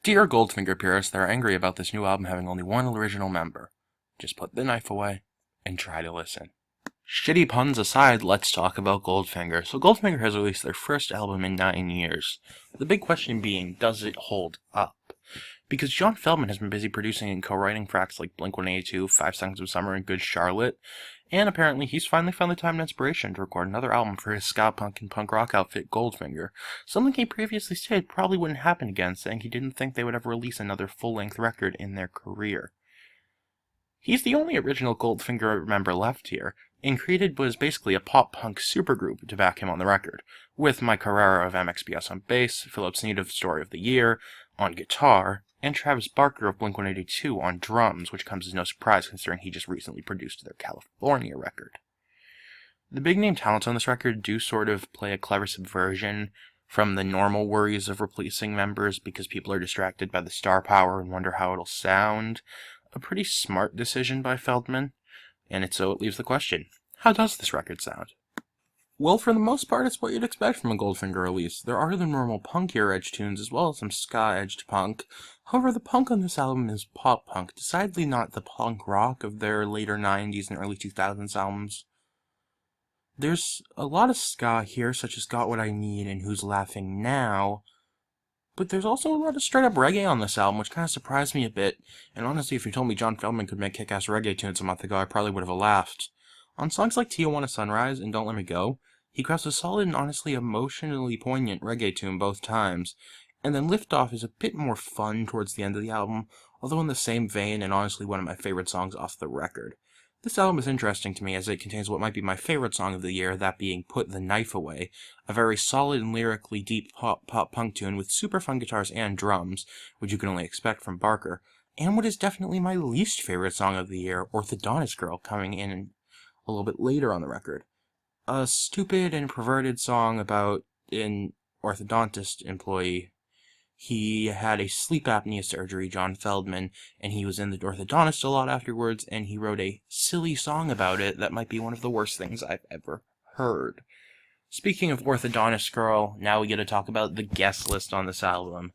Dear Goldfinger purists that are angry about this new album having only one original member, just put the knife away and try to listen. Shitty puns aside, let's talk about Goldfinger. So Goldfinger has released their first album in 9 years. The big question being, does it hold up? Because John Feldmann has been busy producing and co-writing for acts like Blink-182, 5 Seconds of Summer, and Good Charlotte, and apparently he's finally found the time and inspiration to record another album for his ska punk and punk rock outfit Goldfinger, something he previously stated probably wouldn't happen again, saying he didn't think they would ever release another full-length record in their career. He's the only original Goldfinger member left here, and created was basically a pop-punk supergroup to back him on the record, with Mike Herrera of MXPS on bass, Philip Snead of Story of the Year on guitar, and Travis Barker of Blink-182 on drums, which comes as no surprise considering he just recently produced their California record. The big-name talents on this record do sort of play a clever subversion from the normal worries of replacing members because people are distracted by the star power and wonder how it'll sound. A pretty smart decision by Feldmann, and it leaves the question, how does this record sound? Well, for the most part, it's what you'd expect from a Goldfinger release. There are the normal punkier edge tunes as well as some ska-edged punk. However, the punk on this album is pop-punk, decidedly not the punk rock of their later 90s and early 2000s albums. There's a lot of ska here, such as Got What I Need and Who's Laughing Now, but there's also a lot of straight-up reggae on this album, which kind of surprised me a bit, and honestly, if you told me John Feldmann could make kick-ass reggae tunes a month ago, I probably would have laughed. On songs like Tijuana Sunrise and Don't Let Me Go, he crafts a solid and honestly emotionally poignant reggae tune both times, and then Liftoff is a bit more fun towards the end of the album, although in the same vein and honestly one of my favorite songs off the record. This album is interesting to me as it contains what might be my favorite song of the year, that being Put the Knife Away, a very solid and lyrically deep pop-punk tune with super fun guitars and drums, which you can only expect from Barker, and what is definitely my least favorite song of the year, Orthodontist Girl, coming in a little bit later on the record. A stupid and perverted song about an orthodontist employee. He had a sleep apnea surgery, John Feldmann, and he was in the orthodontist a lot afterwards, and he wrote a silly song about it that might be one of the worst things I've ever heard. Speaking of Orthodontist Girl, now we get to talk about the guest list on this album.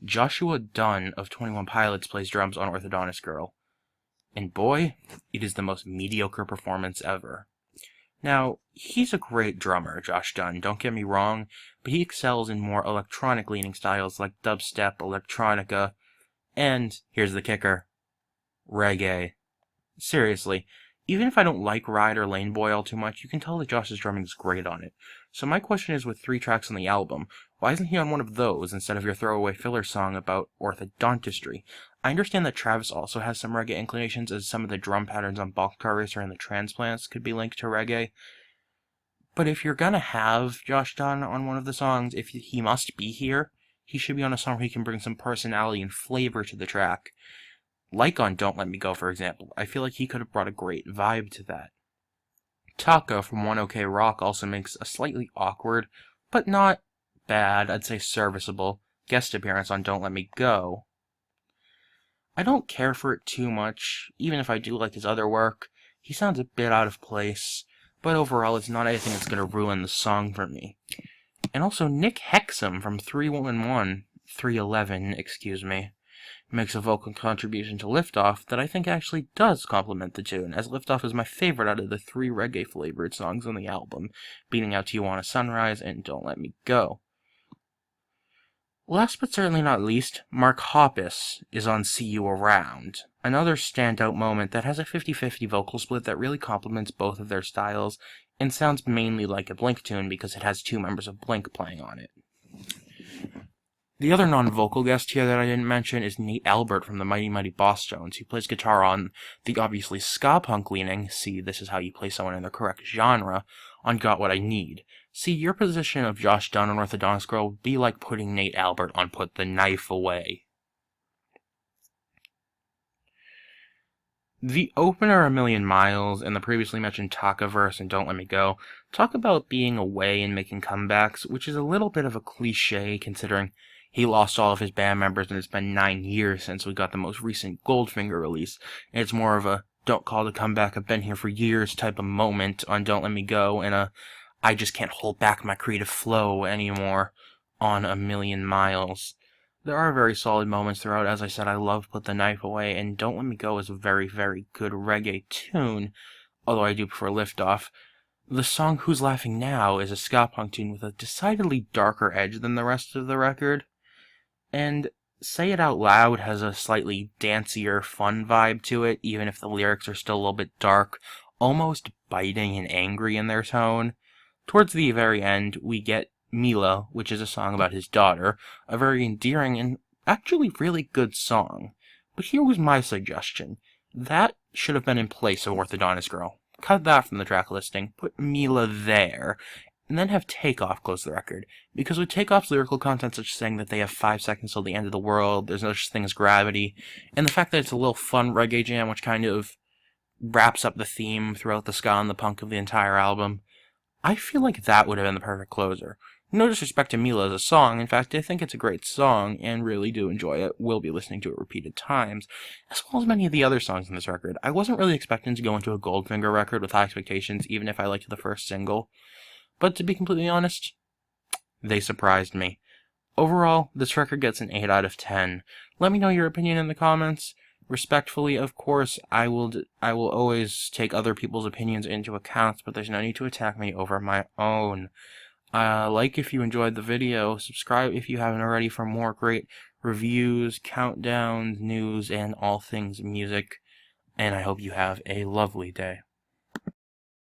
Joshua Dunn of 21 Pilots plays drums on Orthodontist Girl. And boy, it is the most mediocre performance ever. Now, he's a great drummer, Josh Dunn, don't get me wrong, but he excels in more electronic-leaning styles like dubstep, electronica, and, here's the kicker, reggae. Seriously, even if I don't like Ride or Lane Boy all too much, you can tell that Josh's drumming is great on it. So my question is, with 3 tracks on the album, why isn't he on one of those instead of your throwaway filler song about orthodontistry? I understand that Travis also has some reggae inclinations, as some of the drum patterns on Boxcar Racer and the Transplants could be linked to reggae. But if you're gonna have Josh Dunn on one of the songs, if he must be here, he should be on a song where he can bring some personality and flavor to the track. Like on Don't Let Me Go, for example. I feel like he could have brought a great vibe to that. Taka from One OK Rock also makes a slightly awkward, but not bad, I'd say serviceable, guest appearance on Don't Let Me Go. I don't care for it too much, even if I do like his other work. He sounds a bit out of place, but overall it's not anything that's going to ruin the song for me. And also Nick Hexum from 311, makes a vocal contribution to Liftoff that I think actually does complement the tune, as Liftoff is my favorite out of the 3 reggae-flavored songs on the album, beating out Tijuana Sunrise and Don't Let Me Go. Last but certainly not least, Mark Hoppus is on See You Around, another standout moment that has a 50-50 vocal split that really complements both of their styles, and sounds mainly like a Blink tune because it has 2 members of Blink playing on it. The other non-vocal guest here that I didn't mention is Nate Albert from the Mighty Mighty Boss Tones, who plays guitar on the obviously ska punk leaning, see, this is how you play someone in the correct genre, on Got What I Need. See, your position of Josh Dunn on Orthodontist Girl would be like putting Nate Albert on Put the Knife Away. The opener, A Million Miles, and the previously mentioned Taka verse and Don't Let Me Go talk about being away and making comebacks, which is a little bit of a cliche considering he lost all of his band members and it's been 9 years since we got the most recent Goldfinger release. And it's more of a don't call it a comeback, I've been here for years type of moment on Don't Let Me Go, and a I just can't hold back my creative flow anymore on A Million Miles. There are very solid moments throughout. As I said, I love Put the Knife Away, and Don't Let Me Go is a very, very good reggae tune, although I do prefer Lift Off. The song Who's Laughing Now is a ska punk tune with a decidedly darker edge than the rest of the record, and Say It Out Loud has a slightly dancier, fun vibe to it, even if the lyrics are still a little bit dark, almost biting and angry in their tone. Towards the very end, we get Mila, which is a song about his daughter, a very endearing and actually really good song. But here was my suggestion. That should have been in place of Orthodontist Girl. Cut that from the track listing, put Mila there, and then have Takeoff close the record. Because with Takeoff's lyrical content such as saying that they have 5 seconds till the end of the world, there's no such thing as gravity, and the fact that it's a little fun reggae jam which kind of wraps up the theme throughout the ska and the punk of the entire album, I feel like that would have been the perfect closer. No disrespect to Mila as a song, in fact I think it's a great song and really do enjoy it, will be listening to it repeated times, as well as many of the other songs in this record. I wasn't really expecting to go into a Goldfinger record with high expectations, even if I liked the first single, but to be completely honest, they surprised me. Overall, this record gets an 8 out of 10. Let me know your opinion in the comments. Respectfully, of course, I will always take other people's opinions into account, but there's no need to attack me over my own. Like if you enjoyed the video, subscribe if you haven't already for more great reviews, countdowns, news, and all things music, and I hope you have a lovely day.